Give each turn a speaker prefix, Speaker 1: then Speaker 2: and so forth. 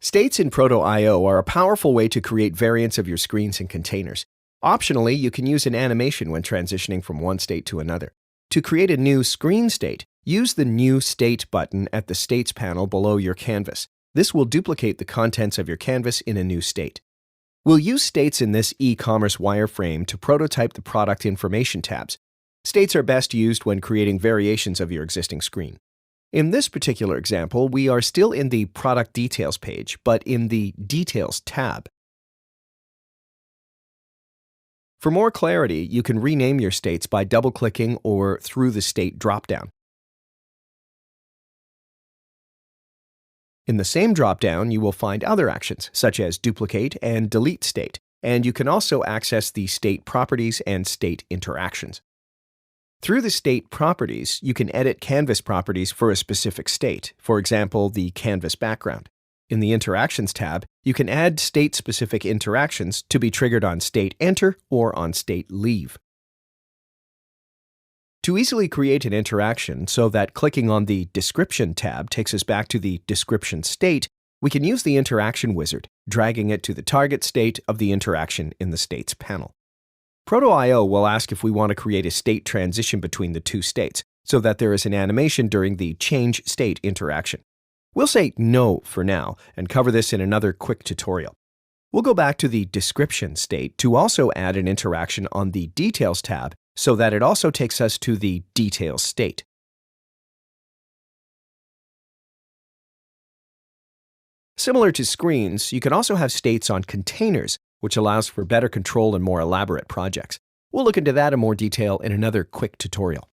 Speaker 1: States in Proto.io are a powerful way to create variants of your screens and containers. Optionally, you can use an animation when transitioning from one state to another. To create a new screen state, use the New State button at the States panel below your canvas. This will duplicate the contents of your canvas in a new state. We'll use states in this e-commerce wireframe to prototype the product information tabs. States are best used when creating variations of your existing screen. In this particular example, we are still in the Product Details page, but in the Details tab. For more clarity, you can rename your states by double-clicking or through the State dropdown. In the same dropdown, you will find other actions, such as Duplicate and Delete State, and you can also access the State Properties and State Interactions. Through the State Properties, you can edit canvas properties for a specific state, for example, the canvas background. In the Interactions tab, you can add state-specific interactions to be triggered on State Enter or on State Leave. To easily create an interaction so that clicking on the Description tab takes us back to the Description state, we can use the Interaction Wizard, dragging it to the target state of the interaction in the States panel. Proto.io will ask if we want to create a state transition between the two states, so that there is an animation during the Change State interaction. We'll say no for now, and cover this in another quick tutorial. We'll go back to the Description state to also add an interaction on the Details tab, so that it also takes us to the Details state. Similar to screens, you can also have states on containers, which allows for better control and more elaborate projects. We'll look into that in more detail in another quick tutorial.